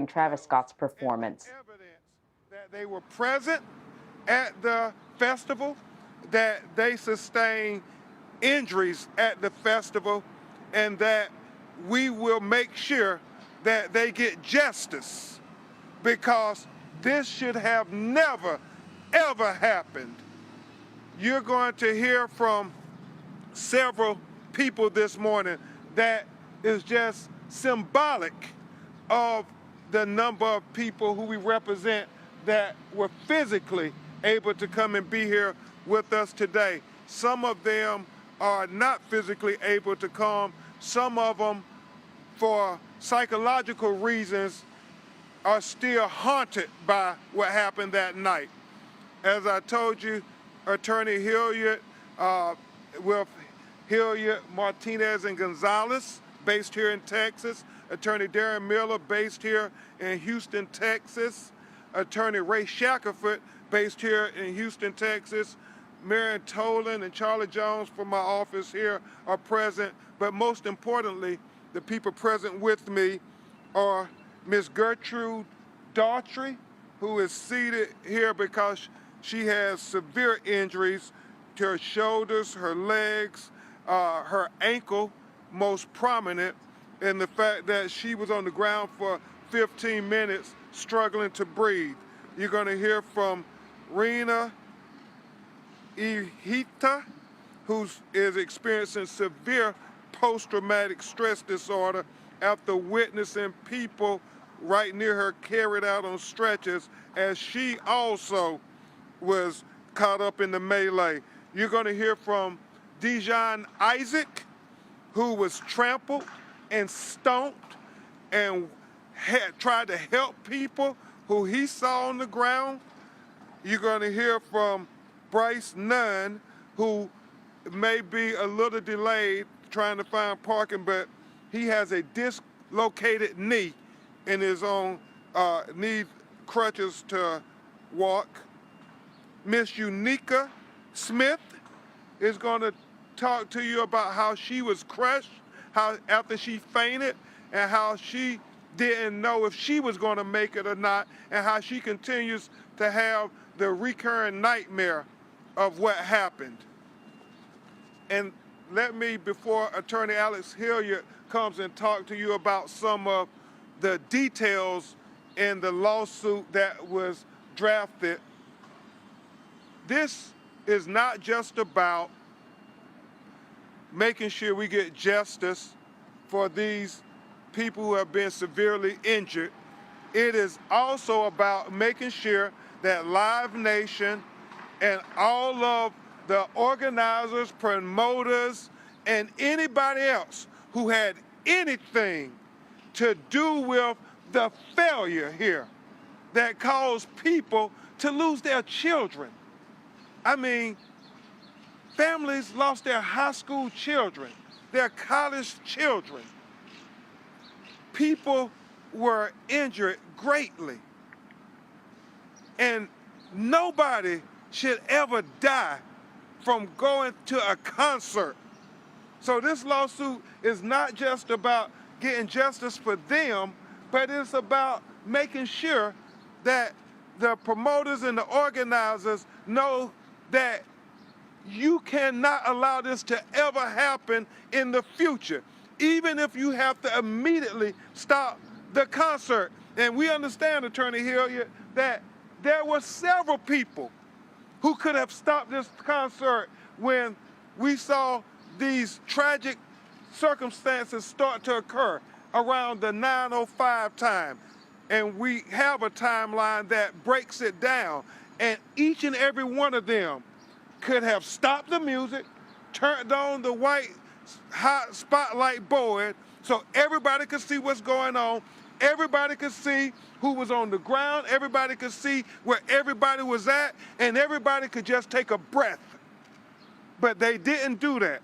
Travis Scott's performance. Evidence that they were present at the festival, that they sustained injuries at the festival, and that we will make sure that they get justice, because this should have never, ever happened. You're going to hear from several people this morning that is just symbolic of the number of people who we represent that were physically able to come and be here with us today. Some of them are not physically able to come. Some of them, for psychological reasons, are still haunted by what happened that night. As I told you, Attorney Hilliard with Hilliard, Martinez, and Gonzalez, based here in Texas. Attorney Darren Miller, based here in Houston, Texas. Attorney Ray Shackelford, based here in Houston, Texas. Marion Tolan and Charlie Jones from my office here are present. But most importantly, the people present with me are Ms. Gertrude Daughtry, who is seated here because she has severe injuries to her shoulders, her legs, her ankle, most prominent, and the fact that she was on the ground for 15 minutes struggling to breathe. You're going to hear from Rena Ihita, who is experiencing severe post-traumatic stress disorder after witnessing people right near her carried out on stretchers, as she also was caught up in the melee. You're going to hear from Dijon Isaac, who was trampled and stomped and had tried to help people who he saw on the ground. You're going to hear from Bryce Nunn, who may be a little delayed trying to find parking, but he has a dislocated knee and is on need crutches to walk. Miss Unica Smith is going to talk to you about how she was crushed, how after she fainted, and how she didn't know if she was going to make it or not, and how she continues to have the recurring nightmare of what happened. And let me, before Attorney Alex Hilliard comes and talk to you about some of the details in the lawsuit that was drafted. This is not just about making sure we get justice for these people who have been severely injured. It is also about making sure that Live Nation and all of the organizers, promoters, and anybody else who had anything to do with the failure here that caused people to lose their children. I mean, families lost their high school children, their college children. People were injured greatly. And nobody should ever die from going to a concert. So this lawsuit is not just about getting justice for them, but it's about making sure that the promoters and the organizers know that you cannot allow this to ever happen in the future, even if you have to immediately stop the concert. And we understand, Attorney Hilliard, that there were several people who could have stopped this concert when we saw these tragic circumstances start to occur around the 9:05 time. And we have a timeline that breaks it down. And each and every one of them could have stopped the music, turned on the white hot spotlight board so everybody could see what's going on. Everybody could see who was on the ground. Everybody could see where everybody was at, and everybody could just take a breath. But they didn't do that.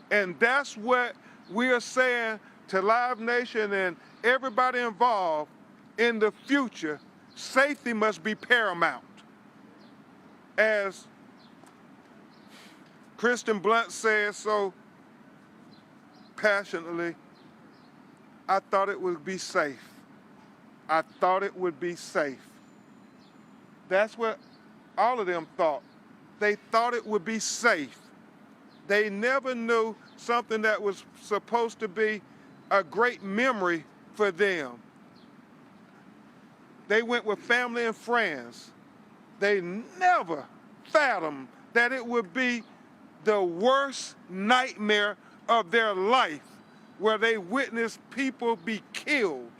And that's what we are saying to Live Nation and everybody involved. In the future, safety must be paramount. As Kristen Blunt said so passionately, I thought it would be safe. I thought it would be safe. That's what all of them thought. They thought it would be safe. They never knew something that was supposed to be a great memory for them. They went with family and friends. They never fathomed that it would be the worst nightmare of their life, where they witnessed people be killed,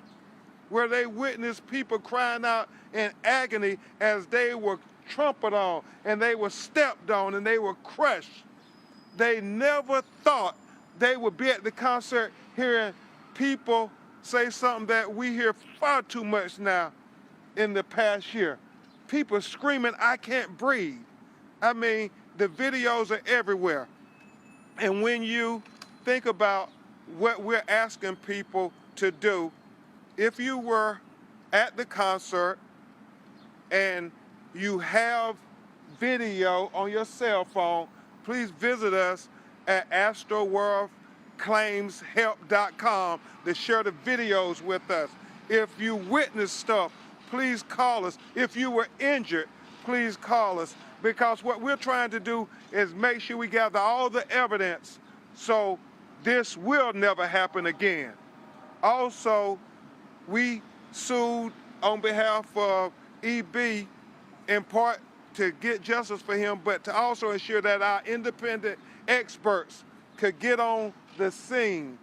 where they witnessed people crying out in agony as they were trampled on and they were stepped on and they were crushed. They never thought they would be at the concert hearing people say something that we hear far too much now in the past year. People screaming, "I can't breathe." I mean, the videos are everywhere. And when you think about what we're asking people to do, if you were at the concert and you have video on your cell phone, please visit us at astroworldclaimshelp.com to share the videos with us. If you witnessed stuff, please call us. If you were injured, please call us, because what we're trying to do is make sure we gather all the evidence so this will never happen again. Also, we sued on behalf of EB in part to get justice for him, but to also ensure that our independent experts could get on the scene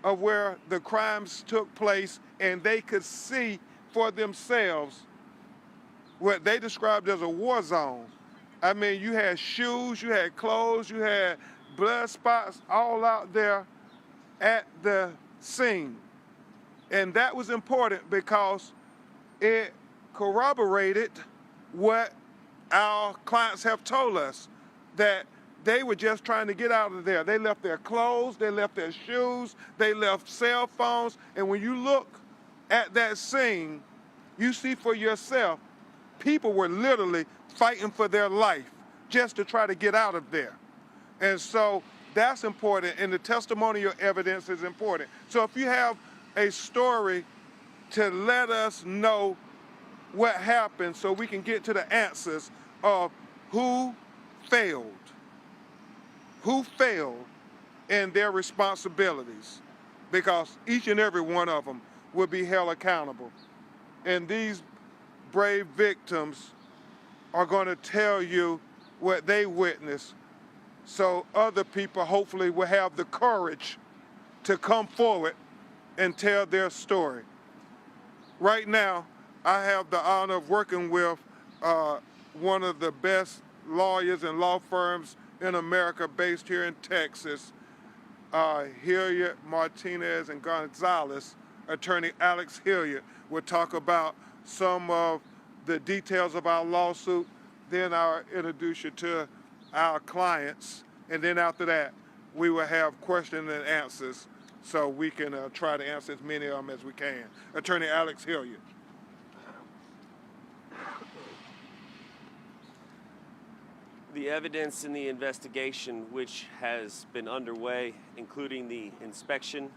of where the crimes took place and they could see for themselves what they described as a war zone. I mean, you had shoes, you had clothes, you had blood spots all out there at the scene. And that was important because it corroborated what our clients have told us, that they were just trying to get out of there. They left their clothes, they left their shoes, they left cell phones. And when you look at that scene, you see for yourself, people were literally fighting for their life just to try to get out of there. And so that's important, and the testimonial evidence is important. So if you have a story to let us know what happened so we can get to the answers of who failed in their responsibilities, because each and every one of them will be held accountable. And these brave victims are going to tell you what they witnessed, so other people hopefully will have the courage to come forward and tell their story. Right now, I have the honor of working with one of the best lawyers and law firms in America based here in Texas, Hilliard, Martinez, and Gonzalez. Attorney Alex Hilliard will talk about some of the details of our lawsuit. Then I'll introduce you to our clients, and then after that, we will have questions and answers so we can try to answer as many of them as we can. Attorney Alex Hilliard. The evidence in the investigation, which has been underway, including the inspection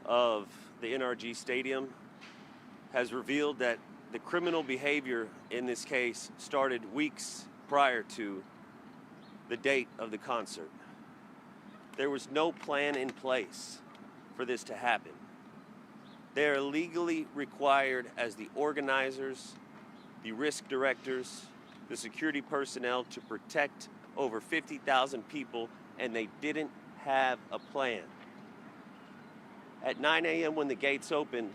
of the NRG Stadium, has revealed that the criminal behavior in this case started weeks prior to the date of the concert. There was no plan in place for this to happen. They are legally required as the organizers, the risk directors, the security personnel to protect over 50,000 people, and they didn't have a plan. At 9 a.m. when the gates opened,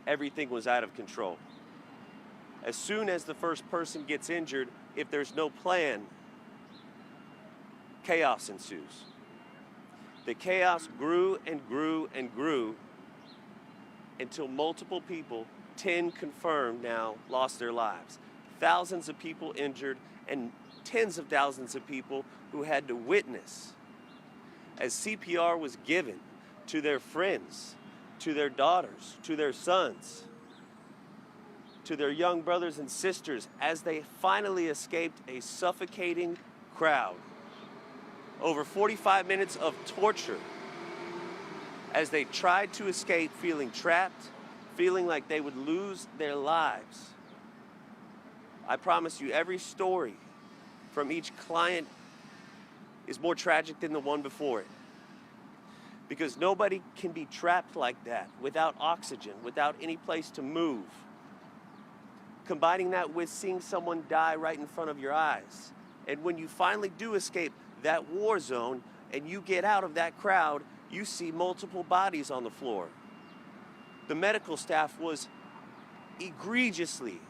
everything was out of control. As soon as the first person gets injured, if there's no plan, chaos ensues. The chaos grew and grew and grew until multiple people, 10 confirmed now, lost their lives. Thousands of people injured and tens of thousands of people who had to witness as CPR was given to their friends, to their daughters, to their sons, to their young brothers and sisters as they finally escaped a suffocating crowd. Over 45 minutes of torture as they tried to escape, feeling trapped, feeling like they would lose their lives. I promise you, every story from each client is more tragic than the one before it. Because nobody can be trapped like that without oxygen, without any place to move. Combining that with seeing someone die right in front of your eyes. And when you finally do escape that war zone and you get out of that crowd, you see multiple bodies on the floor. The medical staff was egregiously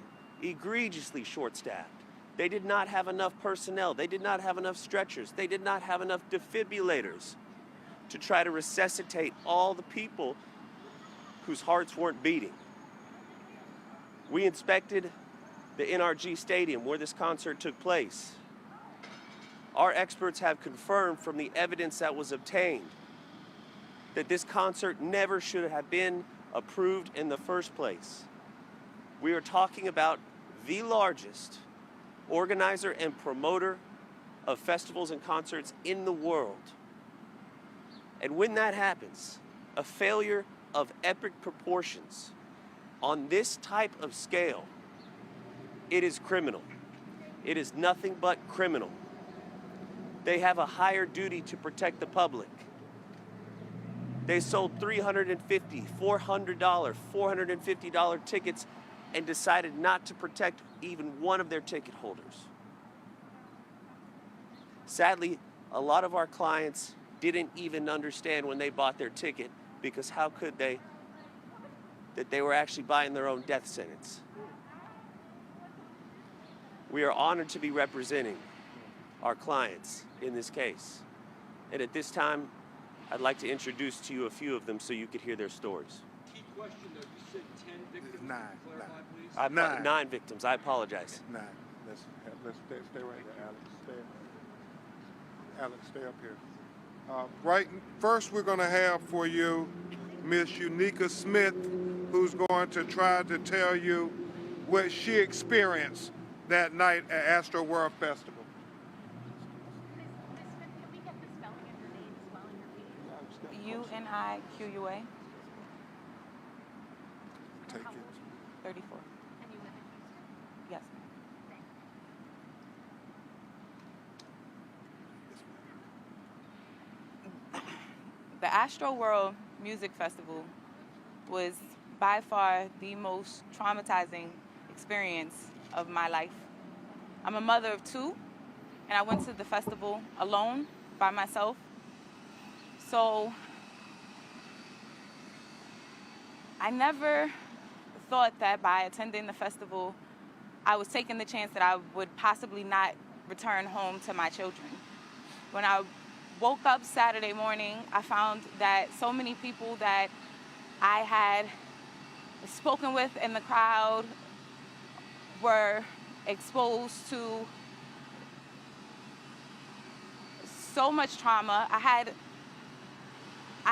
short-staffed. They did not have enough personnel. They did not have enough stretchers. They did not have enough defibrillators to try to resuscitate all the people whose hearts weren't beating. We inspected the NRG Stadium where this concert took place. Our experts have confirmed from the evidence that was obtained that this concert never should have been approved in the first place. We are talking about the largest organizer and promoter of festivals and concerts in the world. And when that happens, a failure of epic proportions on this type of scale, it is criminal. It is nothing but criminal. They have a higher duty to protect the public. They sold $350, $400, $450 tickets and decided not to protect even one of their ticket holders. Sadly, a lot of our clients didn't even understand when they bought their ticket, because how could they, that they were actually buying their own death sentence. We are honored to be representing our clients in this case. And at this time, I'd like to introduce to you a few of them so you could hear their stories. Key question though, you said 10 victims. Nine. Clarify, please. 9 victims, I apologize. 9. Let's stay right there, Alex. Alex, stay up here. First we're going to have for you Miss Unica Smith, who's going to try to tell you what she experienced that night at Astroworld Festival. UNIQUA. Take it. 34. And you live in Houston? Yes. The Astroworld Music Festival was by far the most traumatizing experience of my life. I'm a mother of 2, and I went to the festival alone, by myself. So I never thought that by attending the festival, I was taking the chance that I would possibly not return home to my children. When I woke up Saturday morning, I found that so many people that I had spoken with in the crowd were exposed to so much trauma. I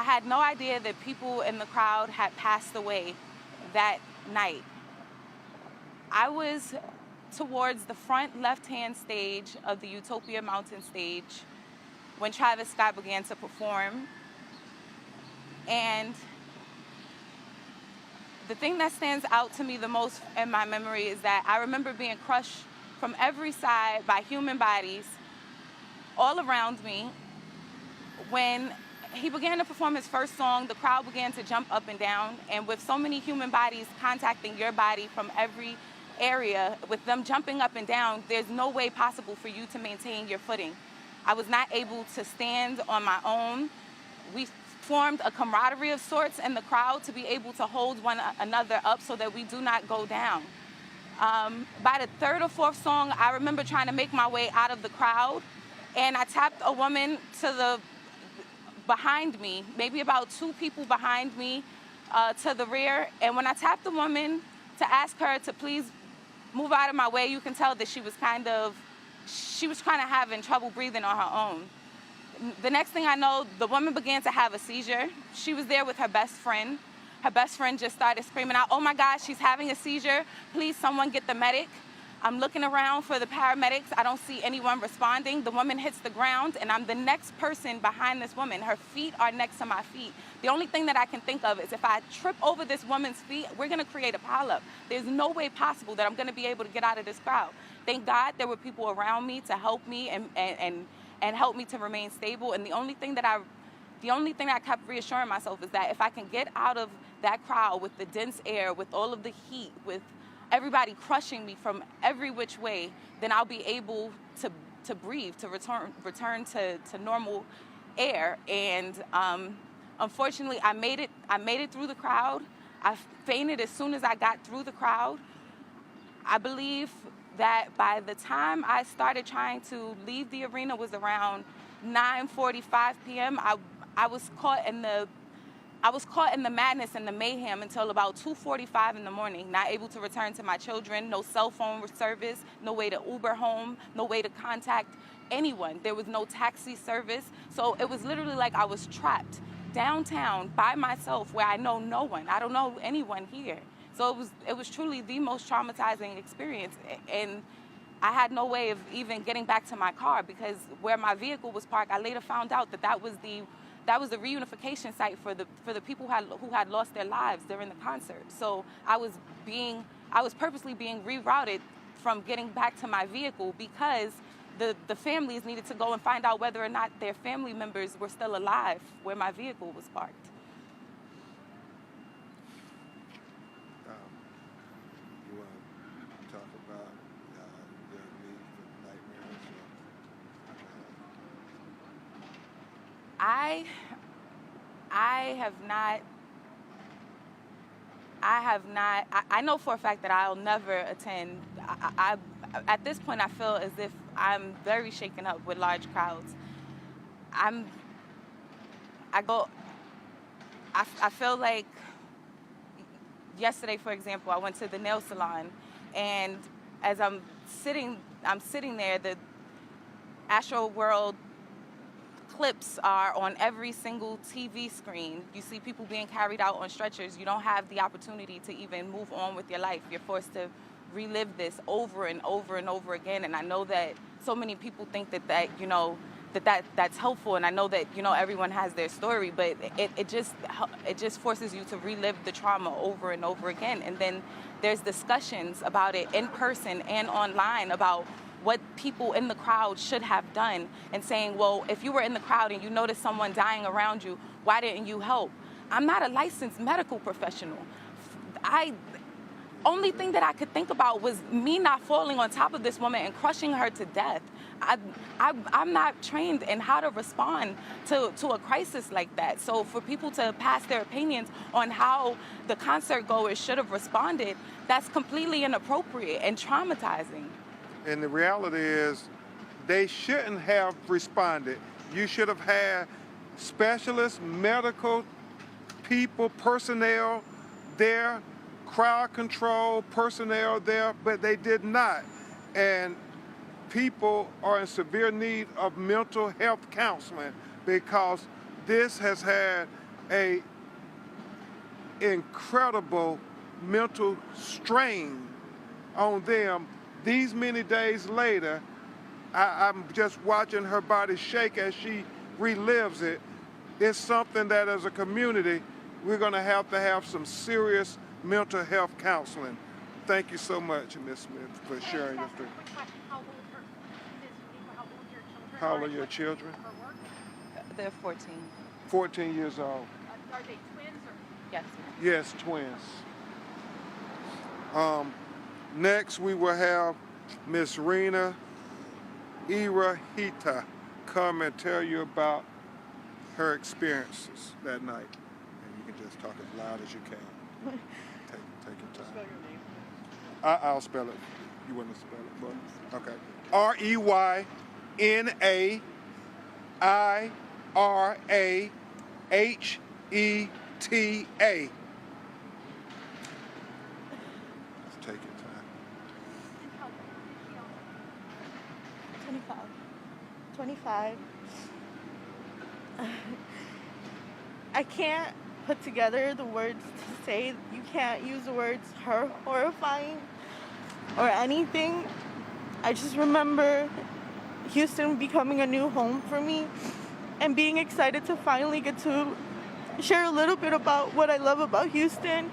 had no idea that people in the crowd had passed away that night. I was towards the front left-hand stage of the Utopia Mountain stage when Travis Scott began to perform. And the thing that stands out to me the most in my memory is that I remember being crushed from every side by human bodies all around me. When he began to perform his first song, the crowd began to jump up and down, and with so many human bodies contacting your body from every area, with them jumping up and down, there's no way possible for you to maintain your footing. I was not able to stand on my own. We formed a camaraderie of sorts in the crowd to be able to hold one another up so that we do not go down. By the 3rd or 4th song, I remember trying to make my way out of the crowd, and I tapped a woman behind me, maybe about 2 people behind me to the rear. And when I tapped the woman to ask her to please move out of my way, you can tell that she was kind of having trouble breathing on her own. The next thing I know, the woman began to have a seizure. She was there with her best friend. Her best friend just started screaming out, "Oh my God, she's having a seizure. Please, someone get the medic." I'm looking around for the paramedics. I don't see anyone responding. The woman hits the ground, and I'm the next person behind this woman. Her feet are next to my feet. The only thing that I can think of is if I trip over this woman's feet, we're going to create a pileup. There's no way possible that I'm going to be able to get out of this crowd. Thank God there were people around me to help me and help me to remain stable. And the only thing that I kept reassuring myself is that if I can get out of that crowd with the dense air, with all of the heat, with everybody crushing me from every which way, then I'll be able to breathe, to return to normal air. And unfortunately, I made it through the crowd. I fainted as soon as I got through the crowd. I believe that by the time I started trying to leave the arena was around 9:45 p.m. I was caught in the madness and the mayhem until about 2:45 in the morning, not able to return to my children, no cell phone service, no way to Uber home, no way to contact anyone. There was no taxi service. So it was literally like I was trapped downtown by myself where I know no one. I don't know anyone here. So it was truly the most traumatizing experience. And I had no way of even getting back to my car because where my vehicle was parked, I later found out that was the reunification site for the people who had lost their lives during the concert. So I was purposely being rerouted from getting back to my vehicle because the families needed to go and find out whether or not their family members were still alive where my vehicle was parked. You want to talk about your needs and nightmares? I know for a fact that I'll never attend. At this point, I feel as if I'm very shaken up with large crowds. I feel like yesterday, for example, I went to the nail salon, and as I'm sitting there, the Astroworld clips are on every single TV screen. You see people being carried out on stretchers. You don't have the opportunity to even move on with your life. You're forced to relive this over and over and over again. And I know that so many people think that's helpful. And I know that, everyone has their story, but it just forces you to relive the trauma over and over again. And then there's discussions about it in person and online about what people in the crowd should have done, and saying, well, if you were in the crowd and you noticed someone dying around you, why didn't you help? I'm not a licensed medical professional. Only thing that I could think about was me not falling on top of this woman and crushing her to death. I'm not trained in how to respond to a crisis like that. So for people to pass their opinions on how the concert goers should have responded, that's completely inappropriate and traumatizing. And the reality is, they shouldn't have responded. You should have had specialists, medical people, personnel there, crowd control personnel there, but they did not. And people are in severe need of mental health counseling because this has had a incredible mental strain on them. These many days later, I'm just watching her body shake as she relives it. It's something that as a community, we're going to have some serious mental health counseling. Thank you so much, Ms. Smith, for sharing your story. How old are your children? They're 14. 14 years old. Are they twins or? Yes. Yes, twins. Next, we will have Miss Rena Irahita come and tell you about her experiences that night. And you can just talk as loud as you can. Take your time. Spell your name. I'll spell it. You want to spell it, but okay. REYNAIRAHITA. Take your time. 25. I can't put together the words to say. You can't use the words horrifying. or anything. I just remember Houston becoming a new home for me and being excited to finally get to share a little bit about what I love about Houston,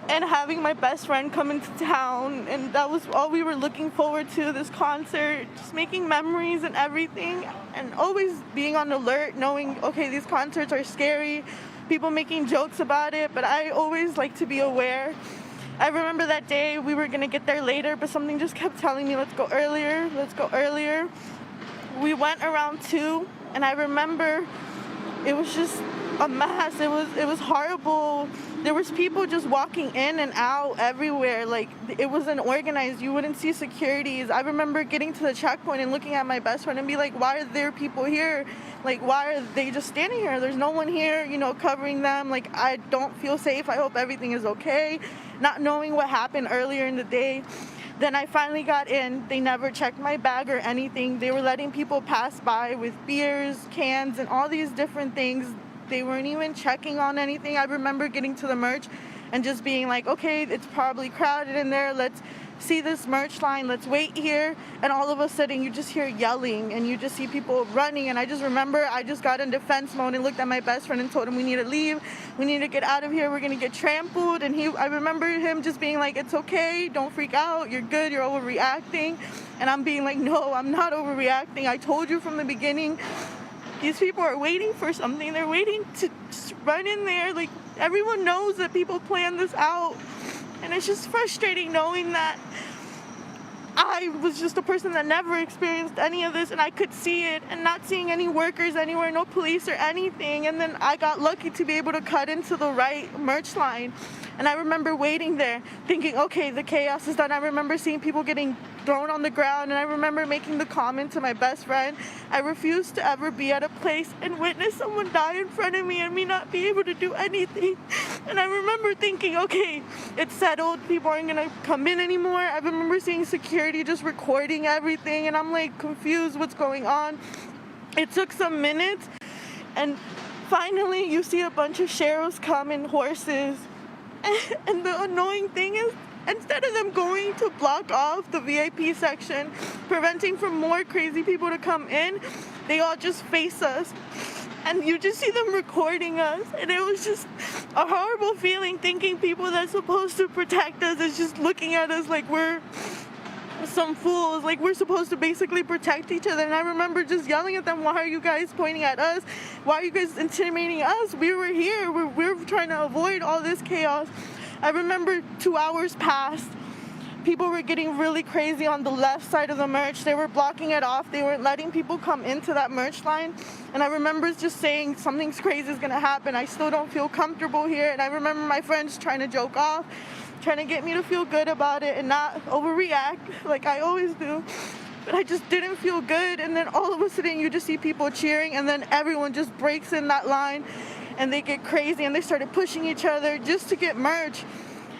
and having my best friend come into town, and that was all we were looking forward to, this concert, just making memories and everything, and always being on alert, knowing, okay, these concerts are scary, people making jokes about it, but I always like to be aware. I remember that day we were gonna get there later, but something just kept telling me, let's go earlier, let's go earlier. We went around 2, and I remember it was just a mess. It was horrible. There was people just walking in and out everywhere. Like, it wasn't organized. You wouldn't see securities. I remember getting to the checkpoint and looking at my best friend and be like, why are there people here? Like, why are they just standing here? There's no one here, you know, covering them. Like, I don't feel safe. I hope everything is okay. Not knowing what happened earlier in the day. Then I finally got in. They never checked my bag or anything. They were letting people pass by with beers, cans, and all these different things. They weren't even checking on anything. I remember getting to the merch and just being like, okay, it's probably crowded in there. Let's see this merch line. Let's wait here. And all of a sudden, you just hear yelling and you just see people running. And I just remember I just got in defense mode and looked at my best friend and told him we need to leave. We need to get out of here. We're going to get trampled. And I remember him just being like, it's okay. Don't freak out. You're good. You're overreacting. And I'm being like, no, I'm not overreacting. I told you from the beginning. These people are waiting for something. They're waiting to just run in there. Like, everyone knows that people plan this out. And it's just frustrating knowing that I was just a person that never experienced any of this, and I could see it, and not seeing any workers anywhere, no police or anything. And then I got lucky to be able to cut into the right merch line. And I remember waiting there thinking, okay, the chaos is done. I remember seeing people getting thrown on the ground, and I remember making the comment to my best friend, I refuse to ever be at a place and witness someone die in front of me and me not be able to do anything. And I remember thinking, okay, it's settled. People aren't going to come in anymore. I remember seeing security just recording everything, and I'm like confused what's going on. It took some minutes, and finally you see a bunch of sheriffs come in horses. And the annoying thing is, instead of them going to block off the VIP section, preventing from more crazy people to come in, they all just face us. And you just see them recording us. And it was just a horrible feeling, thinking people that's supposed to protect us is just looking at us like we're some fools, like we're supposed to basically protect each other. And I remember just yelling at them, why are you guys pointing at us? Why are you guys intimidating us? We were here. We're trying to avoid all this chaos. I remember 2 hours passed. People were getting really crazy on the left side of the merch. They were blocking it off. They weren't letting people come into that merch line. And I remember just saying, something's crazy is going to happen. I still don't feel comfortable here. And I remember my friends trying to joke off, trying to get me to feel good about it and not overreact like I always do. But I just didn't feel good. And then all of a sudden you just see people cheering, and then everyone just breaks in that line and they get crazy and they started pushing each other just to get merch.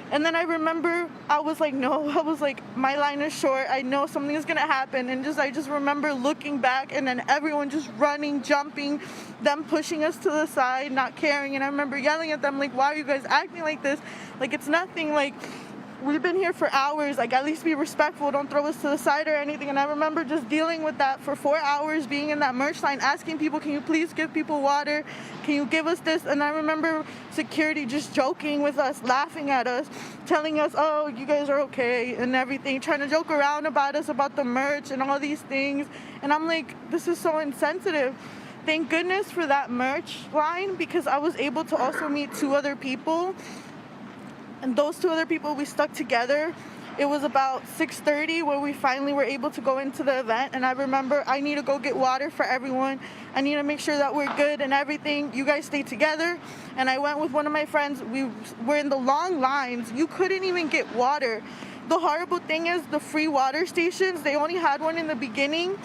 And then I remember I was like, no, I was like, my line is short. I know something is going to happen. And I just remember looking back, and then everyone just running, jumping, them pushing us to the side, not caring. And I remember yelling at them, like, why are you guys acting like this? Like, it's nothing. Like, we've been here for hours. Like, at least be respectful. Don't throw us to the side or anything. And I remember just dealing with that for 4 hours, being in that merch line, asking people, can you please give people water? Can you give us this? And I remember security just joking with us, laughing at us, telling us, oh, you guys are okay and everything, trying to joke around about us, about the merch and all these things. And I'm like, this is so insensitive. Thank goodness for that merch line, because I was able to also meet 2 other people. And those 2 other people, we stuck together. It was about 6:30 where we finally were able to go into the event. And I remember, I need to go get water for everyone. I need to make sure that we're good and everything. You guys stay together. And I went with one of my friends. We were in the long lines. You couldn't even get water. The horrible thing is the free water stations, they only had one in the beginning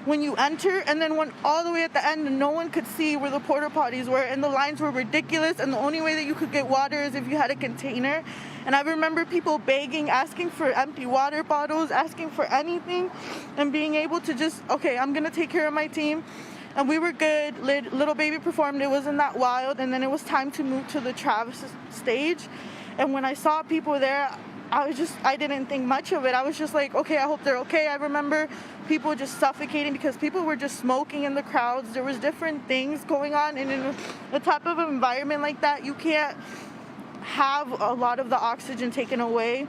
when you enter, and then one all the way at the end, and no one could see where the porta potties were, and the lines were ridiculous, and the only way that you could get water is if you had a container. And I remember people begging, asking for empty water bottles, asking for anything, and being able to just, okay, I'm gonna take care of my team. And we were good. Little Baby performed. It wasn't that wild. And then it was time to move to the Travis stage. And when I saw people there, I didn't think much of it. I was just like, okay, I hope they're okay. I remember people just suffocating because people were just smoking in the crowds. There was different things going on, and in a type of environment like that, you can't have a lot of the oxygen taken away.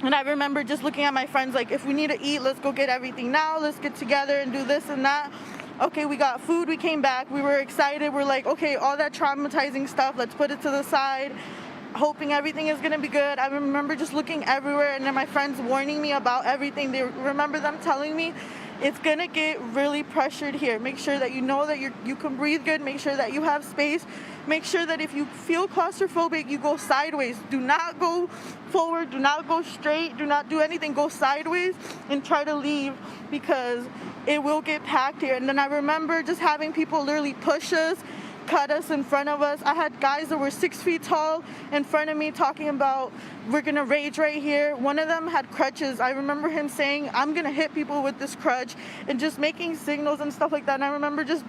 And I remember just looking at my friends like, if we need to eat, let's go get everything now. Let's get together and do this and that. Okay, we got food. We came back. We were excited. We're like, okay, all that traumatizing stuff, let's put it to the side, hoping everything is going to be good. I remember just looking everywhere, and then my friends warning me about everything. They remember them telling me, it's going to get really pressured here. Make sure that you know that you can breathe good. Make sure that you have space. Make sure that if you feel claustrophobic, you go sideways. Do not go forward. Do not go straight. Do not do anything. Go sideways and try to leave, because it will get packed here. And then I remember just having people literally push us, cut us in front of us. I had guys that were 6 feet tall in front of me talking about, we're gonna rage right here. One of them had crutches. I remember him saying, I'm gonna hit people with this crutch, and just making signals and stuff like that. And I remember just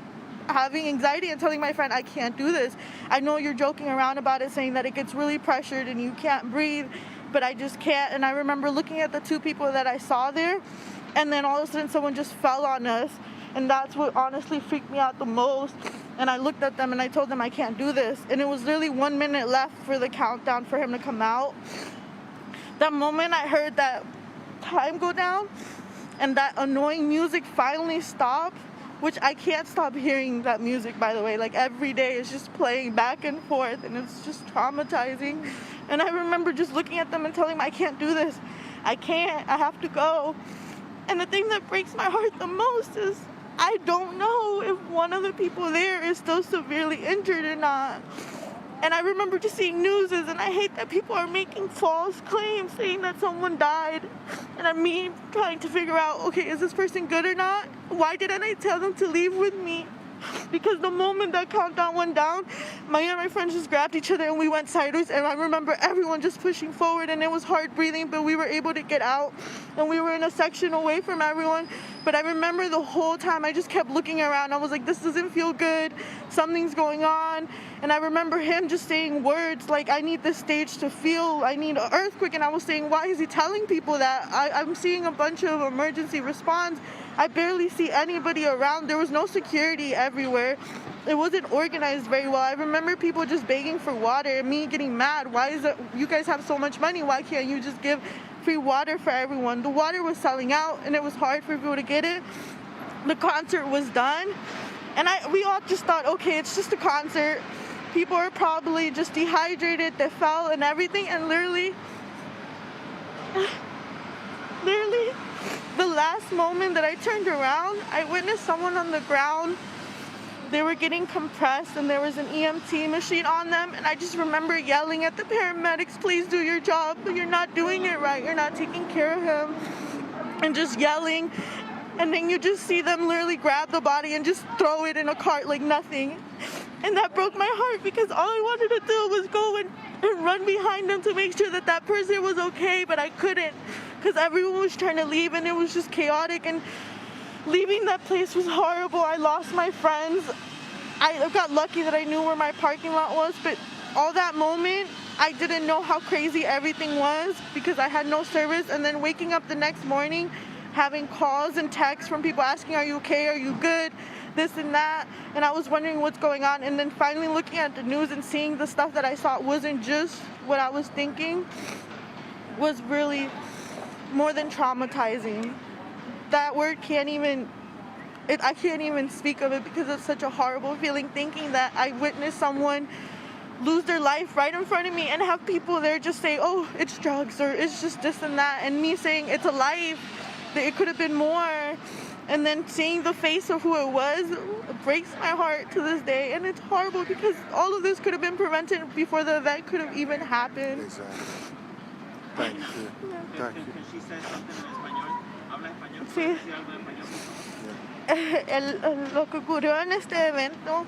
having anxiety and telling my friend, I can't do this. I know you're joking around about it, saying that it gets really pressured and you can't breathe, but I just can't. And I remember looking at the two people that I saw there, and then all of a sudden someone just fell on us. And that's what honestly freaked me out the most. And I looked at them and I told them I can't do this. And it was literally 1 minute left for the countdown for him to come out. That moment I heard that time go down and that annoying music finally stop, which I can't stop hearing that music, by the way. Like every day it's just playing back and forth, and it's just traumatizing. And I remember just looking at them and telling them I can't do this. I can't, I have to go. And the thing that breaks my heart the most is I don't know if one of the people there is still severely injured or not. And I remember just seeing news, and I hate that people are making false claims saying that someone died. And I'm me trying to figure out, okay, is this person good or not? Why didn't I tell them to leave with me? Because the moment that countdown went down, me and my friends just grabbed each other and we went sideways, and I remember everyone just pushing forward, and it was hard breathing, but we were able to get out, and we were in a section away from everyone. But I remember the whole time I just kept looking around. I was like, this doesn't feel good. Something's going on. And I remember him just saying words like, I need this stage to feel, I need an earthquake. And I was saying, why is he telling people that? I'm seeing a bunch of emergency response. I barely see anybody around. There was no security everywhere. It wasn't organized very well. I remember people just begging for water and me getting mad. Why is it, you guys have so much money, why can't you just give free water for everyone? The water was selling out and it was hard for people to get it. The concert was done, and we all just thought, okay, it's just a concert. People are probably just dehydrated, they fell and everything, and literally, the last moment that I turned around, I witnessed someone on the ground. They were getting compressed and there was an EMT machine on them, and I just remember yelling at the paramedics, please do your job, but you're not doing it right, you're not taking care of him, and just yelling. And then you just see them literally grab the body and just throw it in a cart like nothing. And that broke my heart, because all I wanted to do was go and run behind them to make sure that that person was okay, but I couldn't, because everyone was trying to leave and it was just chaotic, and leaving that place was horrible. I lost my friends. I got lucky that I knew where my parking lot was, but all that moment, I didn't know how crazy everything was because I had no service. And then waking up the next morning, having calls and texts from people asking, are you okay, are you good, this and that, and I was wondering what's going on. And then finally looking at the news and seeing the stuff that I saw wasn't just what I was thinking, was really more than traumatizing. That word I can't even speak of it, because it's such a horrible feeling, thinking that I witnessed someone lose their life right in front of me and have people there just say, oh, it's drugs, or it's just this and that, and me saying it's a life, that it could have been more. And then seeing the face of who it was breaks my heart to this day, and it's horrible because all of this could have been prevented before the event could have even happened. Exactly. Thank you. Thank you. She said something in español. Habla español. Sí. ¿Puedes decir algo en español? Lo que ocurrió en este evento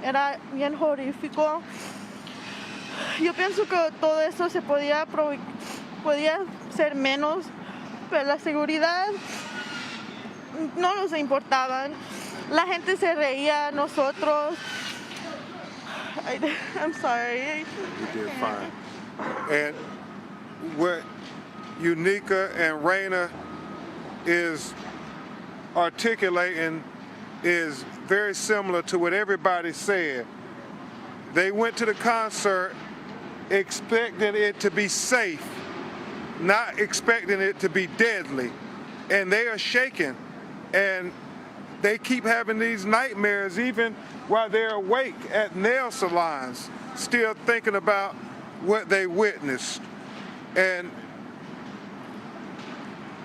era bien horrífico. Yo pienso que todo eso se podía ser menos, pero la seguridad no nos importaban. La gente se reía, nosotros. I'm sorry. You did fine. And what Unica and Raina is articulating is very similar to what everybody said. They went to the concert expecting it to be safe, not expecting it to be deadly. And they are shaken. And they keep having these nightmares even while they're awake at nail salons, still thinking about what they witnessed. And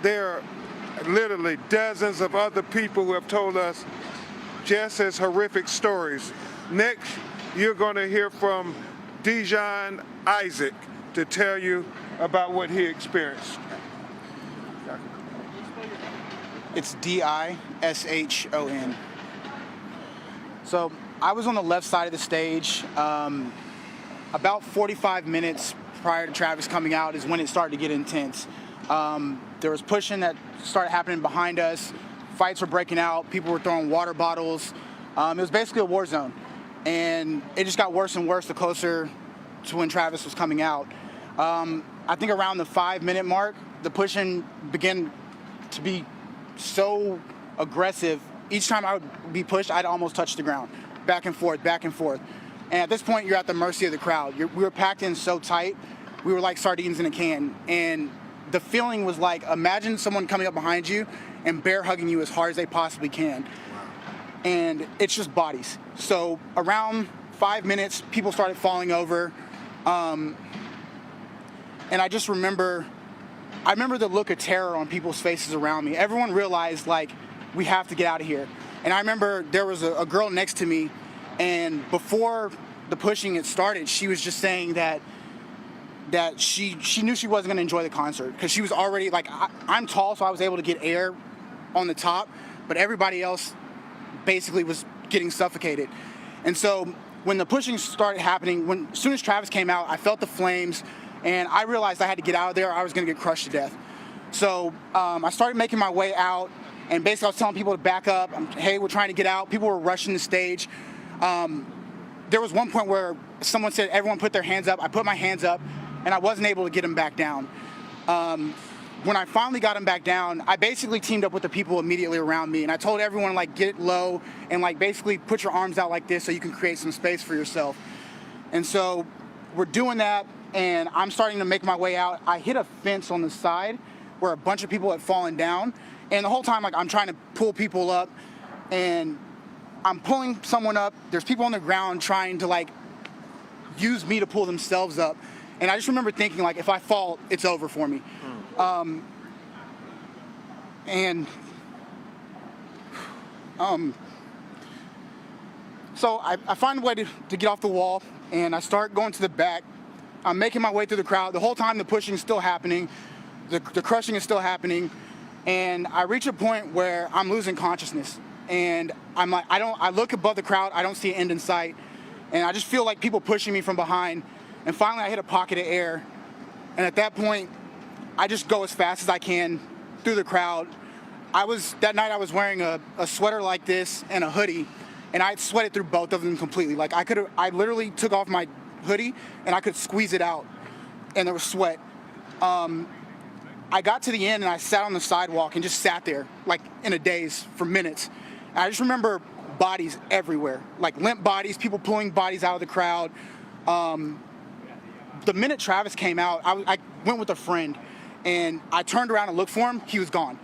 there are literally dozens of other people who have told us just as horrific stories. Next, you're going to hear from Dijon Isaac to tell you about what he experienced. It's D-I-S-H-O-N. So I was on the left side of the stage. About 45 minutes prior to Travis coming out is when it started to get intense. There was pushing that started happening behind us. Fights were breaking out. People were throwing water bottles. It was basically a war zone. And it just got worse and worse the closer to when Travis was coming out. I think around the 5-minute mark, the pushing began to be so aggressive. Each time I would be pushed, I'd almost touch the ground. Back and forth, back and forth. And at this point, you're at the mercy of the crowd. We were packed in so tight, we were like sardines in a can. And the feeling was like, imagine someone coming up behind you and bear hugging you as hard as they possibly can. And it's just bodies. So around 5 minutes, people started falling over. And I just remember the look of terror on people's faces around me. Everyone realized, like, we have to get out of here. And I remember there was a girl next to me, and before the pushing had started, she was just saying that she knew she wasn't going to enjoy the concert because she was already, like, I'm tall, so I was able to get air on the top, but everybody else basically was getting suffocated. And so when the pushing started happening, as soon as Travis came out, I felt the flames, and I realized I had to get out of there. I was going to get crushed to death. So I started making my way out, and basically I was telling people to back up. Hey, we're trying to get out. People were rushing the stage. There was one point where someone said, everyone put their hands up. I put my hands up, and I wasn't able to get them back down. When I finally got them back down, I basically teamed up with the people immediately around me, and I told everyone, like, get low and, like, basically put your arms out like this so you can create some space for yourself. And so we're doing that, and I'm starting to make my way out. I hit a fence on the side where a bunch of people had fallen down, and the whole time, like, I'm trying to pull people up, and I'm pulling someone up. There's people on the ground trying to, like, use me to pull themselves up. And I just remember thinking, like, if I fall, it's over for me. So I find a way to get off the wall, and I start going to the back. I'm making my way through the crowd. The whole time the pushing is still happening, the crushing is still happening, and I reach a point where I'm losing consciousness. And I'm like, I look above the crowd, I don't see an end in sight, and I just feel like people pushing me from behind. And finally I hit a pocket of air, and at that point I just go as fast as I can through the crowd. That night I was wearing a sweater like this and a hoodie, and I sweated through both of them completely. Like, I literally took off my hoodie and I could squeeze it out, and there was sweat. I got to the end and I sat on the sidewalk and just sat there, like, in a daze for minutes. And I just remember bodies everywhere, like limp bodies, people pulling bodies out of the crowd. The minute Travis came out, I went with a friend, and I turned around and looked for him. He was gone.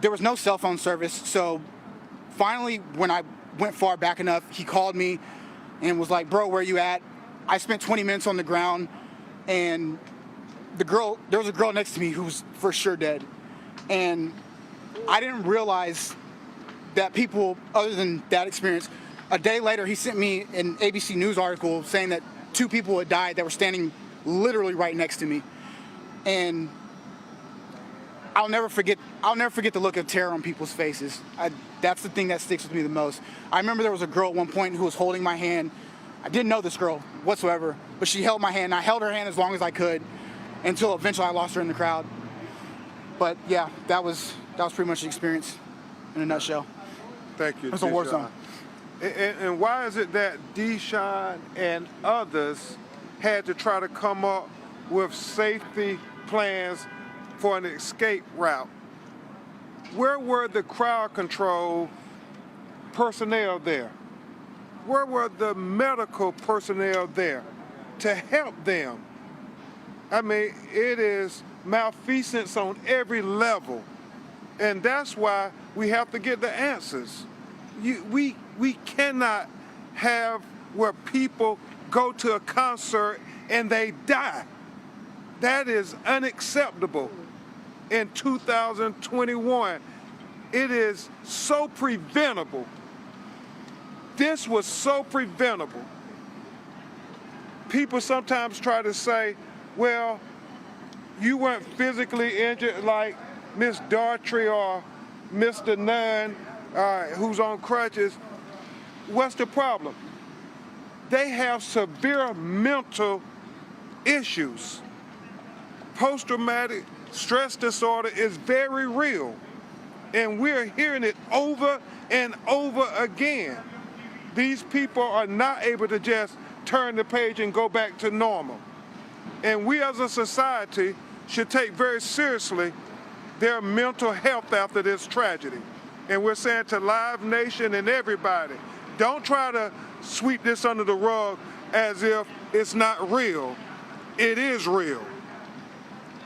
There was no cell phone service, so finally, when I went far back enough, he called me and was like, bro, where you at? I spent 20 minutes on the ground, and there was a girl next to me who was for sure dead. And I didn't realize that people, other than that experience, a day later, he sent me an ABC News article saying that 2 people had died that were standing literally right next to me. And I'll never forget the look of terror on people's faces. That's the thing that sticks with me the most. I remember there was a girl at one point who was holding my hand. I didn't know this girl whatsoever, but she held my hand, and I held her hand as long as I could until eventually I lost her in the crowd. But yeah, that was pretty much the experience in a nutshell. Thank you. It was a war zone. And why is it that Deshaun and others had to try to come up with safety plans for an escape route. Where were the crowd control personnel there? Where were the medical personnel there to help them? I mean, it is malfeasance on every level. And that's why we have to get the answers. We cannot have where people go to a concert and they die. That is unacceptable in 2021. It is so preventable. This was so preventable. People sometimes try to say, well, you weren't physically injured like Miss Daughtry or Mr. Nunn, who's on crutches. What's the problem? They have severe mental issues. Post-traumatic stress disorder is very real, and we're hearing it over and over again. These people are not able to just turn the page and go back to normal. And we as a society should take very seriously their mental health after this tragedy. And we're saying to Live Nation and everybody, don't try to sweep this under the rug as if it's not real. It is real.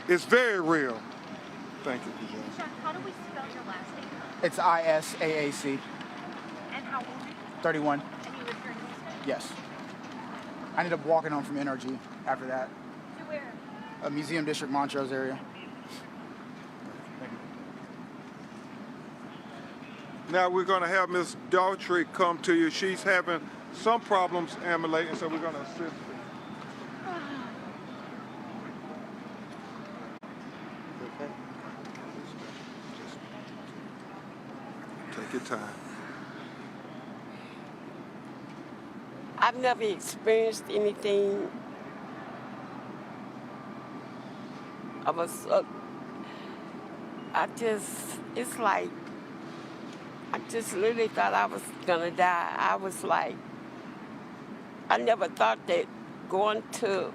It's very real. Thank you. Sean, how do we spell your last name? It's ISAAC. And how old are you? 31. And you live here in Houston? Yes. I ended up walking home from NRG after that. To where? A Museum District, Montrose area. Now we're going to have Miss Daughtry come to you. She's having some problems ambulating, so we're going to assist her. Take your time. I've never experienced anything of a, it's like, I just literally thought I was gonna die. I was like, I never thought that going to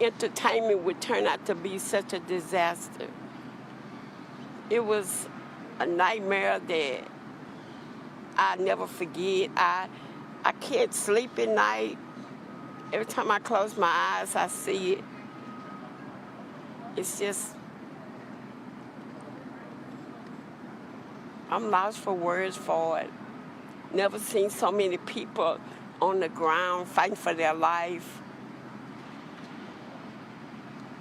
entertainment would turn out to be such a disaster. It was a nightmare that I never forget. I can't sleep at night. Every time I close my eyes, I see it. It's just, I'm lost for words for it. Never seen so many people on the ground fighting for their life.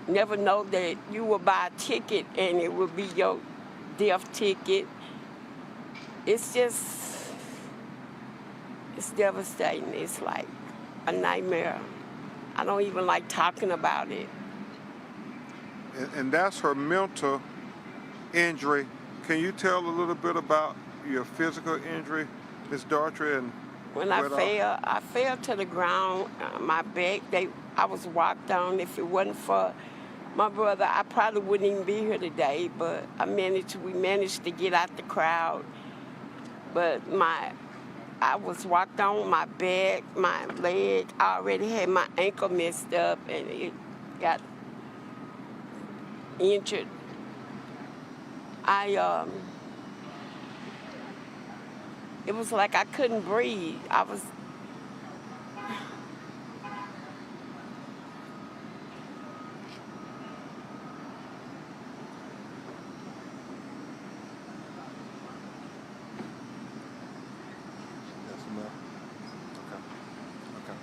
Never know that you will buy a ticket and it will be your death ticket. It's just, it's devastating. It's like a nightmare. I don't even like talking about it. And that's her mental injury. Can you tell a little bit about your physical injury, Ms. Daughtry? And when I fell to the ground. My back, I was walked on. If it wasn't for my brother, I probably wouldn't even be here today. But we managed to get out the crowd. But I was walked on my back, my leg. I already had my ankle messed up, and it got injured. It was like I couldn't breathe. I was. That's enough. Okay.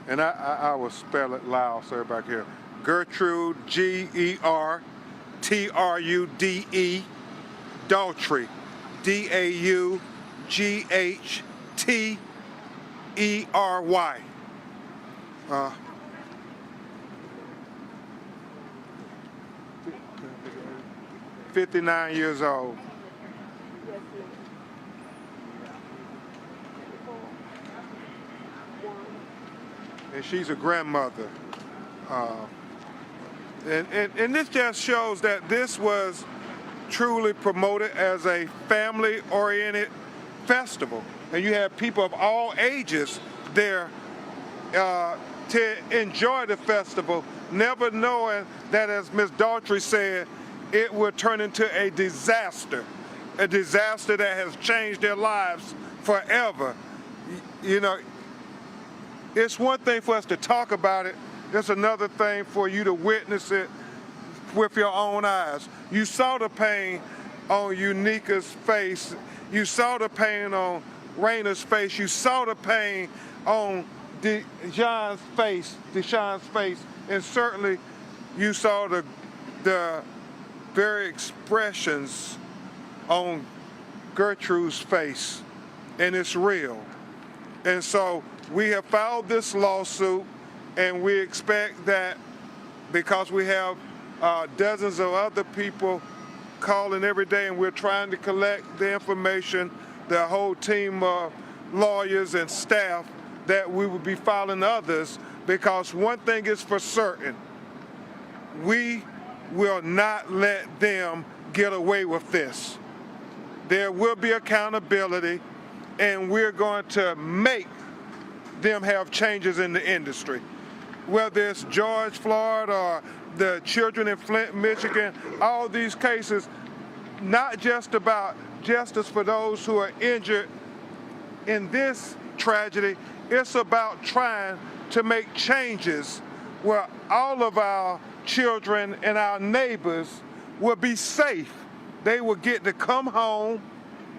And I will spell it loud so everybody can hear. Gertrude, G-E-R-T-R-U-D-E, Daughtry, D-A-U-G-H-T-E-R-Y. 59 years old. And she's a grandmother. And this just shows that this was truly promoted as a family-oriented festival. And you have people of all ages there to enjoy the festival, never knowing that, as Ms. Daughtry said, it would turn into a disaster that has changed their lives forever. You know, it's one thing for us to talk about it. It's another thing for you to witness it with your own eyes. You saw the pain on Unika's face. You saw the pain on Raina's face. You saw the pain on Deshawn's face, and certainly you saw the very expressions on Gertrude's face, and it's real. And so we have filed this lawsuit, and we expect that because we have dozens of other people calling every day, and we're trying to collect the information, the whole team of lawyers and staff, that we will be filing others, because one thing is for certain: we will not let them get away with this. There will be accountability, and we're going to make them have changes in the industry. Whether it's George Floyd or the children in Flint, Michigan, all these cases, not just about justice for those who are injured in this tragedy, it's about trying to make changes where all of our children and our neighbors will be safe. They will get to come home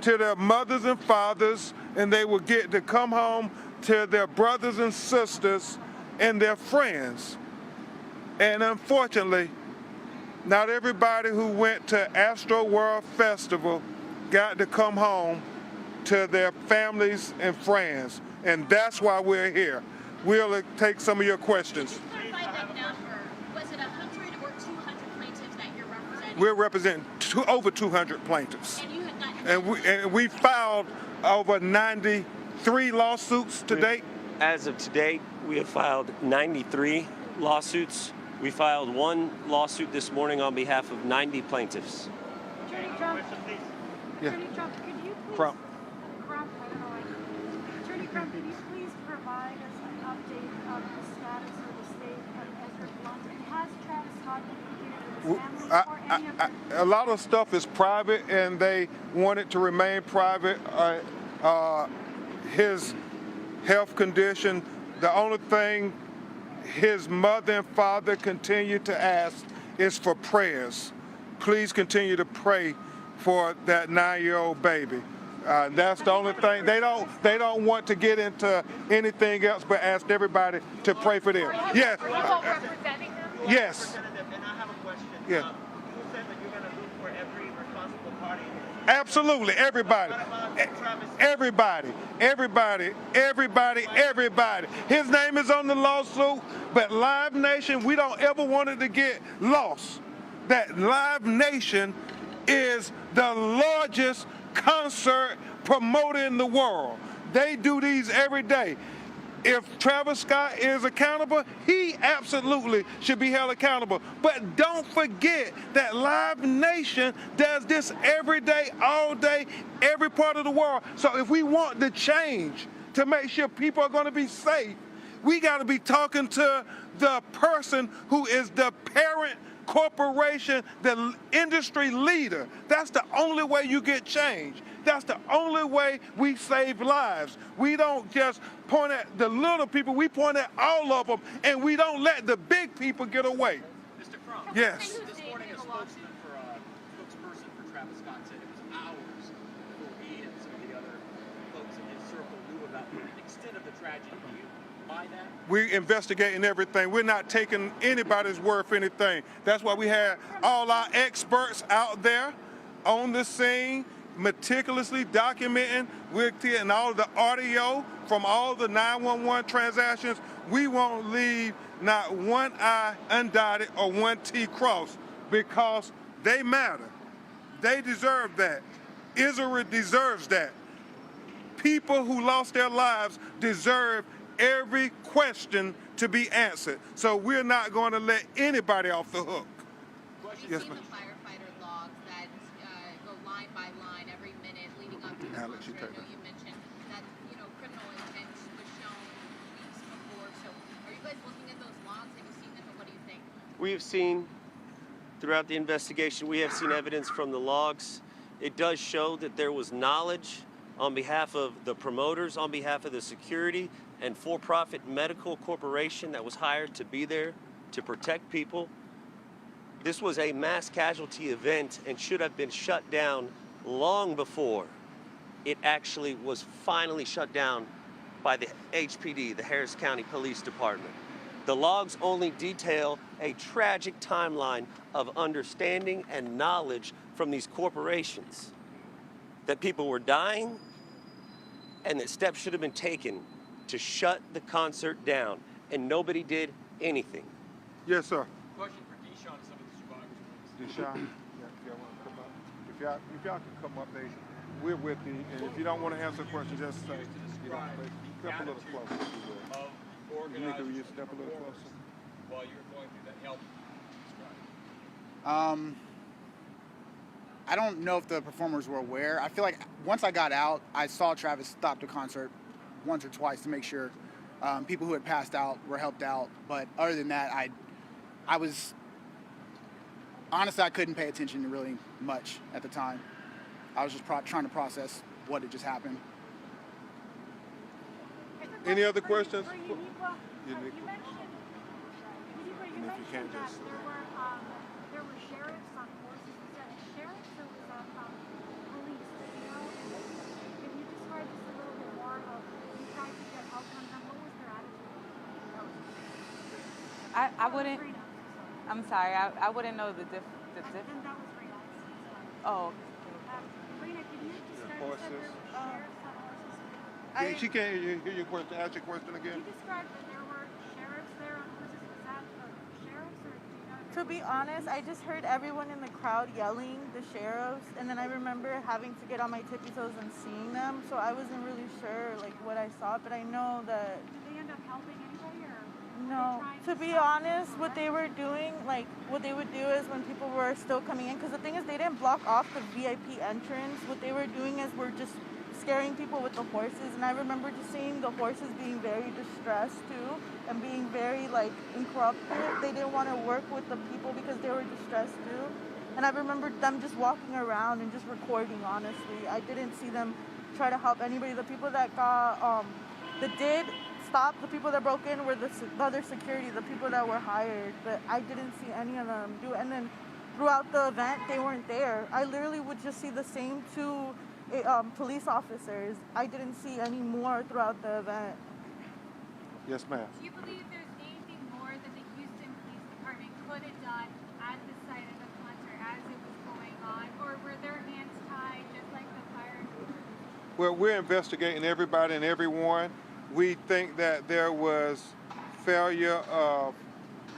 to their mothers and fathers, and they will get to come home to their brothers and sisters and their friends. And unfortunately, not everybody who went to Astroworld Festival got to come home to their families and friends. And that's why we're here. We'll take some of your questions. Clarify that number. Was it 100 or 200 plaintiffs that you're representing? We're representing over 200 plaintiffs. And you have not... And we filed over 93 lawsuits to date. As of today, we have filed 93 lawsuits. We filed one lawsuit this morning on behalf of 90 plaintiffs. Attorney Crump, Yeah. Attorney Crump, could you please... Crump. Crump, I don't know. Attorney Crump, could you please provide us an update of the status of the state of Ezra Blunt? And has Travis Scott communicated with his family or any of the... A lot of stuff is private, and they want it to remain private. His health condition, the only thing his mother and father continue to ask is for prayers. Please continue to pray for that 9-year-old baby. That's the only thing. They don't want to get into anything else, but ask everybody to pray for them. Yes. representing them? Yes. And I have a question. Yeah. You said that you're going to look for every responsible party. Absolutely, everybody. Everybody. His name is on the lawsuit, but Live Nation, we don't ever want it to get lost. That Live Nation is the largest concert promoter in the world. They do these every day. If Travis Scott is accountable, he absolutely should be held accountable. But don't forget that Live Nation does this every day, all day, every part of the world. So if we want the change to make sure people are going to be safe, we got to be talking to the person who is the parent corporation, the industry leader. That's the only way you get change. That's the only way we save lives. We don't just point at the little people, we point at all of them, and we don't let the big people get away. Mr. Crump. Yes. This morning, a spokesperson for Travis Scott said it was hours before he and some of the other folks in his circle knew about the extent of the tragedy. Do you buy that? We're investigating everything. We're not taking anybody's word for anything. That's why we had all our experts out there on the scene, meticulously documenting. We're getting all the audio from all the 911 transactions. We won't leave not one I undotted or one T crossed, because they matter. They deserve that. Israel deserves that. People who lost their lives deserve every question to be answered. So we're not going to let anybody off the hook. We've Yes, seen ma'am. the firefighter logs that go line by line every minute leading up to the Alex, you concert. I take know that. you mentioned that, criminal intent was shown weeks before. So are you guys looking at those logs? Have you seen them, and what do you think? We have seen, throughout the investigation, we have seen evidence from the logs. It does show that there was knowledge on behalf of the promoters, on behalf of the security and for-profit medical corporation that was hired to be there to protect people. This was a mass casualty event and should have been shut down long before it actually was finally shut down by the HPD, the Harris County Police Department. The logs only detail a tragic timeline of understanding and knowledge from these corporations that people were dying and that steps should have been taken to shut the concert down, and nobody did anything. Yes, sir. Question for Deshaun and some of the survivors, please. Deshaun, if y'all want to come up. If y'all can come up, we're with you. And if you don't want to answer a question, just say, step a little closer. If you will. Of Nika, organizers will you step a little performers closer? while you were going through that. Help describe. I don't know if the performers were aware. I feel like once I got out, I saw Travis stop the concert once or twice to make sure people who had passed out were helped out. But other than that, I was honestly, I couldn't pay attention to really much at the time. I was just trying to process what had just happened. Any other questions? You Unique. mentioned And if you can't that just- there were sheriffs on horses. Was that sheriffs or was that police? Can you describe just a little bit more of you tried to get help from them? What was their attitude? I wouldn't. Reno, I'm sorry. I wouldn't know the diff. I think that was Reno. Oh. Rena, can you describe horses. that there were sheriffs on horses? She can't hear your question. Ask your question again. You described that there were sheriffs there on horses. Was that sheriffs or do you know? if To it be was- honest, I just heard everyone in the crowd yelling, the sheriffs, and then I remember having to get on my tippy toes and seeing them, so I wasn't really sure what I saw, but I know that, Did they end up helping anybody or? no. To be honest, what they were doing, what they would do is when people were still coming in, because the thing is they didn't block off the VIP entrance, what they were doing is we're just scaring people with the horses, and I remember just seeing the horses being very distressed too, and being very incorrupted. They didn't want to work with the people because they were distressed too. And I remember them just walking around and just recording, honestly. I didn't see them try to help anybody. The people that did stop, the people that broke in were the other security, the people that were hired, but I didn't see any of them do it. And then throughout the event, they weren't there. I literally would just see the same two police officers. I didn't see any more throughout the event. Yes, ma'am. Do you believe there's anything more that the Houston Police Department could have done at the site of the concert as it was going on? Or were their hands tied just like the fire? Well, we're investigating everybody and everyone. We think that there was failure of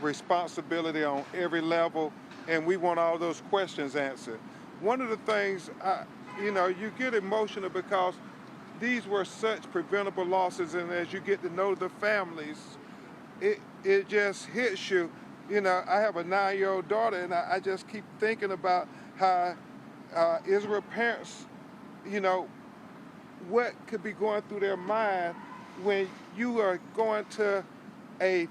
responsibility on every level, and we want all those questions answered. One of the things, you get emotional because these were such preventable losses, and as you get to know the families, it just hits you. I have a 9-year-old daughter, and I just keep thinking about how Israel parents, what could be going through their mind when you are going to a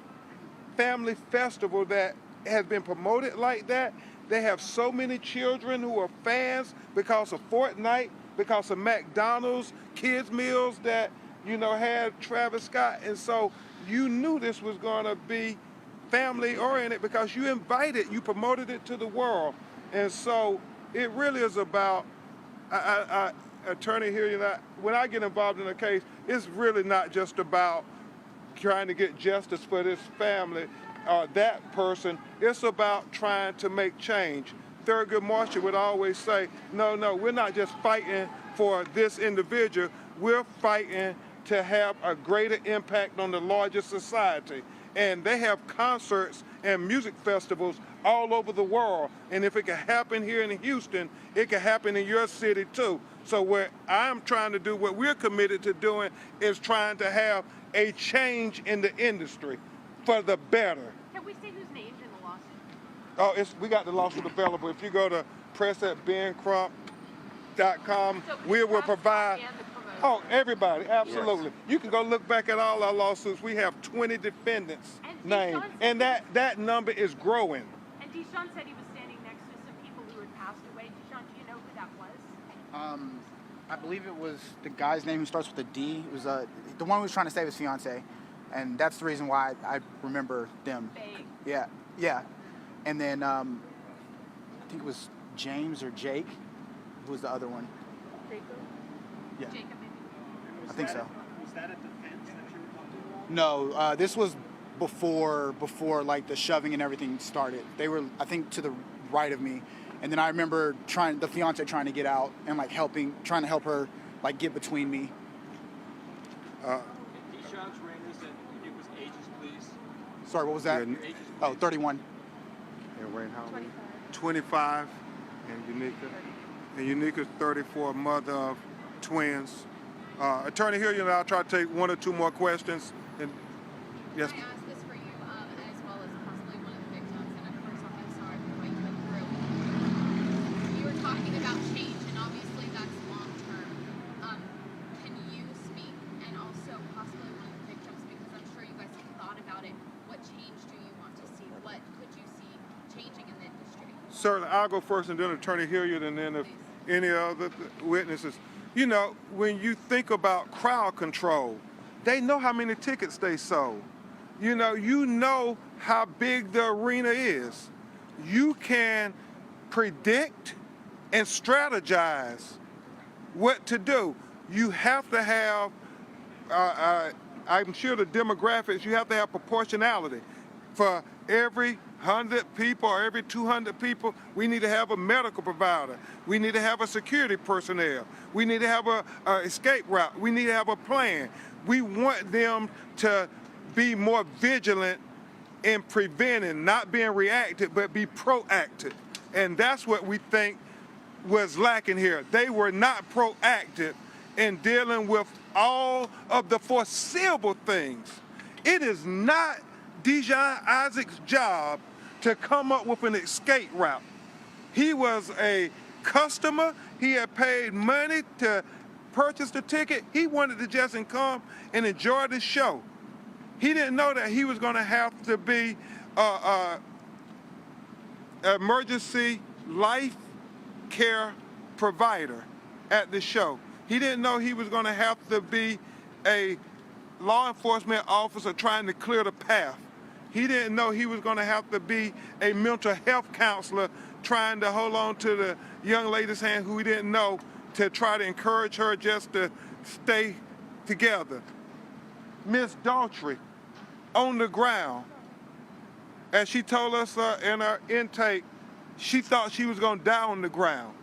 family festival that has been promoted like that. They have so many children who are fans because of Fortnite, because of McDonald's, kids meals that, had Travis Scott. And so you knew this was going to be family oriented because you promoted it to the world. And so it really is about, attorney here, when I get involved in a case, it's really not just about trying to get justice for this family or that person. It's about trying to make change. Thurgood Marshall would always say, no, we're not just fighting for this individual. We're fighting to have a greater impact on the larger society. And they have concerts and music festivals all over the world. And if it can happen here in Houston, it can happen in your city too. So what I'm trying to do, what we're committed to doing, is trying to have a change in the industry for the better. Can we see who's named in the lawsuit? Oh, we got the lawsuit available. If you go to press@bencrump.com, we will provide. Oh, everybody, absolutely. Yes. You can go look back at all our lawsuits. We have 20 defendants named, and that number is growing. And Deshaun said he was standing next to some people who had passed away. Deshaun, do you know who that was? I believe it was the guy's name who starts with a D. It was the one who was trying to save his fiance, and that's the reason why I remember them. Vague. Yeah. And then I think it was James or Jake, who was the other one. Jacob? Yeah. Jacob, maybe? I think so. Was that a defense that you were talking about? No, this was before like the shoving and everything started. They were, I think, to the right of me, and then I remember the fiance trying to get out and like trying to help her like get between me. Deshaun's ring is that it was ages, please. Sorry, what was that? Yeah. Oh, 31. And Wayne, how old? 25. And Unica. And Unica's 34, mother of twins. Attorney Hilliard, I'll try to take one or two more questions. And yes. Can I ask this for you, as well as possibly one of the victims? And of course, I'm sorry for what you went through. You were talking about change, and obviously that's long term. Can you speak, and also possibly one of the victims, because I'm sure you guys have thought about it. What change do you want to see? What could you see changing in the industry? Certainly, I'll go first, and then Attorney Hilliard, and then if any other witnesses. You know, when you think about crowd control, they know how many tickets they sold. You know how big the arena is. You can predict and strategize what to do. You have to have, I'm sure the demographics, you have to have proportionality. For every 100 people or every 200 people, we need to have a medical provider. We need to have a security personnel. We need to have a escape route. We need to have a plan. We want them to be more vigilant in preventing, not being reactive, but be proactive. And that's what we think was lacking here. They were not proactive in dealing with all of the foreseeable things. It is not Deshaun Isaac's job to come up with an escape route. He was a customer. He had paid money to purchase the ticket. He wanted to just come and enjoy the show. He didn't know that he was going to have to be emergency life care provider at the show. He didn't know he was going to have to be a law enforcement officer trying to clear the path. He didn't know he was going to have to be a mental health counselor trying to hold on to the young lady's hand who he didn't know to try to encourage her just to stay together. Miss Daughtry, on the ground, as she told us in our intake, she thought she was going to die on the ground.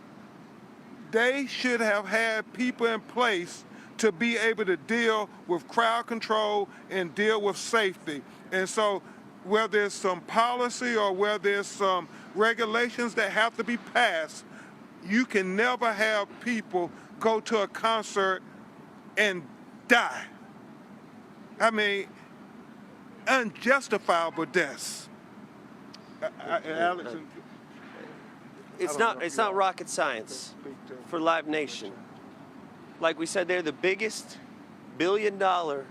They should have had people in place to be able to deal with crowd control and deal with safety. And so where there's some policy or where there's some regulations that have to be passed, you can never have people go to a concert and die. I mean, unjustifiable deaths. Alex, It's not rocket science for Live Nation. Like we said, they're the biggest billion-dollar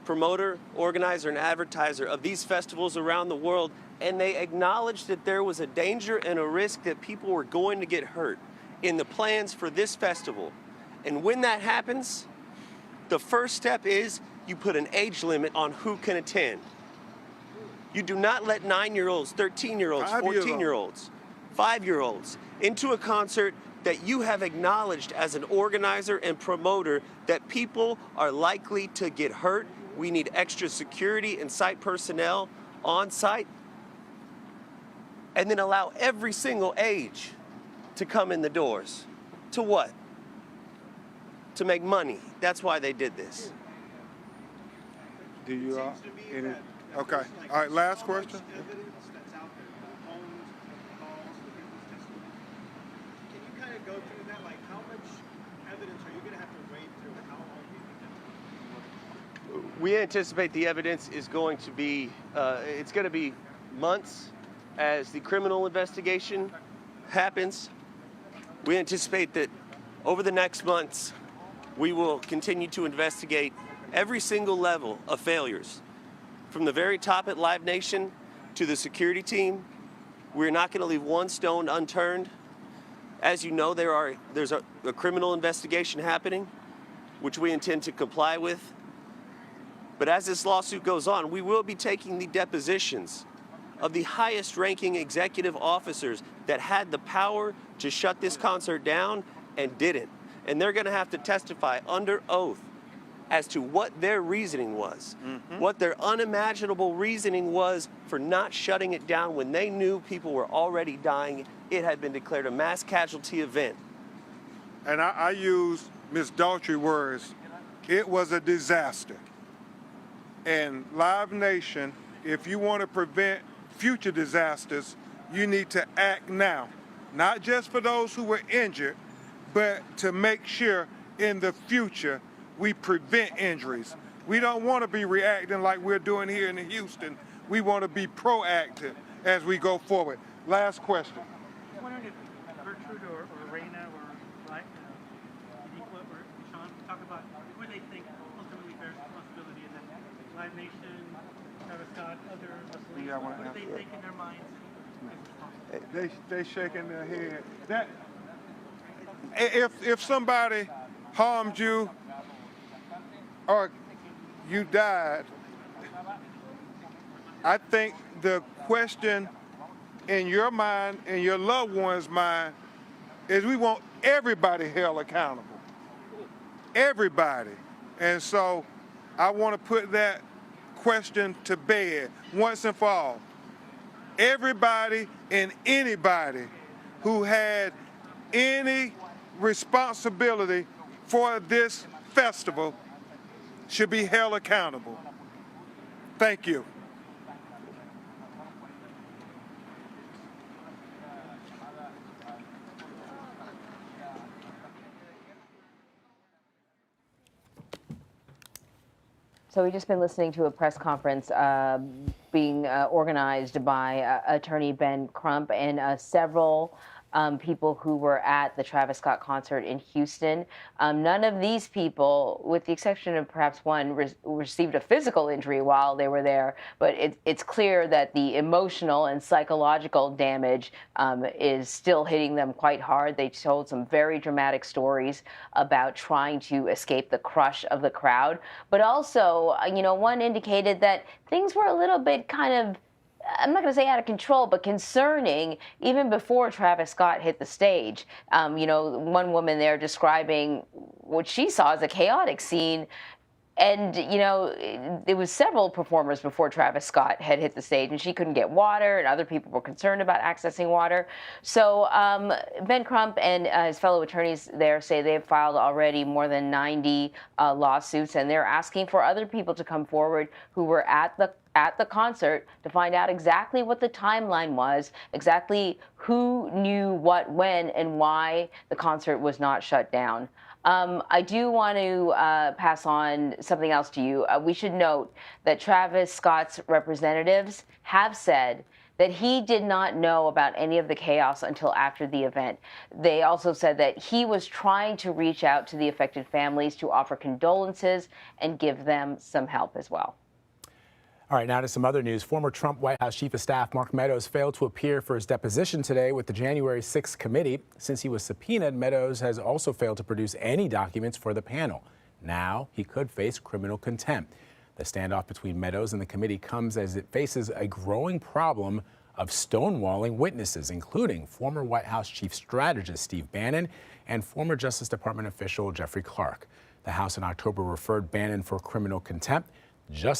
promoter, organizer, and advertiser of these festivals around the world, and they acknowledged that there was a danger and a risk that people were going to get hurt in the plans for this festival. And when that happens, the first step is you put an age limit on who can attend. You do not let 9-year-olds, 13-year-olds, 14-year-olds, 5-year-olds into a concert that you have acknowledged as an organizer and promoter that people are likely to get hurt. We need extra security and site personnel on site. And then allow every single age to come in the doors. To what? To make money. That's why they did this. do you Seems to me that Okay. All right, last question. Evidence that's out there, the phones, the calls, the people's testimony. Can you kind of go through that? Like, how much evidence are you going to have to wade through, and how long do you think that's? We anticipate the evidence is going to be, it's going to be months as the criminal investigation happens. We anticipate that over the next months, we will continue to investigate every single level of failures. From the very top at Live Nation to the security team, we're not going to leave one stone unturned. As you know, there's a criminal investigation happening, which we intend to comply with. But as this lawsuit goes on, we will be taking the depositions of the highest ranking executive officers that had the power to shut this concert down and didn't. And they're going to have to testify under oath as to what their reasoning was, what their unimaginable reasoning was for not shutting it down when they knew people were already dying. It had been declared a mass casualty event. And I use Ms. Daltrey's words, it was a disaster. And Live Nation, if you want to prevent future disasters, you need to act now. Not just for those who were injured, but to make sure in the future we prevent injuries. We don't want to be reacting like we're doing here in Houston. We want to be proactive as we go forward. Last question. I'm wondering if Gertrude or Raina or Uniqua or Sean talk about who they think ultimately bears responsibility, and then Live Nation, Travis Scott, other Muslims, what do they think in their minds? They shaking their head. That if somebody harmed you or you died, I think the question in your mind, in your loved one's mind, is we want everybody held accountable. Everybody. And so I want to put that question to bed once and for all. Everybody and anybody who had any responsibility for this festival should be held accountable. Thank you. So we've just been listening to a press conference being organized by attorney Ben Crump and several people who were at the Travis Scott concert in Houston. None of these people, with the exception of perhaps one, received a physical injury while they were there. But it's clear that the emotional and psychological damage is still hitting them quite hard. They told some very dramatic stories about trying to escape the crush of the crowd. But also, one indicated that things were a little bit kind of, I'm not going to say out of control, but concerning even before Travis Scott hit the stage. One woman there describing what she saw as a chaotic scene. And, there was several performers before Travis Scott had hit the stage, and she couldn't get water, and other people were concerned about accessing water. So Ben Crump and his fellow attorneys there say they've filed already more than 90 lawsuits, and they're asking for other people to come forward who were at the concert to find out exactly what the timeline was, exactly who knew what, when, and why the concert was not shut down. I do want to pass on something else to you. We should note that Travis Scott's representatives have said that he did not know about any of the chaos until after the event. They also said that he was trying to reach out to the affected families to offer condolences and give them some help as well. All right, now to some other news. Former Trump White House Chief of Staff Mark Meadows failed to appear for his deposition today with the January 6th committee. Since he was subpoenaed, Meadows has also failed to produce any documents for the panel. Now he could face criminal contempt. The standoff between Meadows and the committee comes as it faces a growing problem of stonewalling witnesses, including former White House Chief Strategist Steve Bannon and former Justice Department official Jeffrey Clark. The House in October referred Bannon for criminal contempt. Just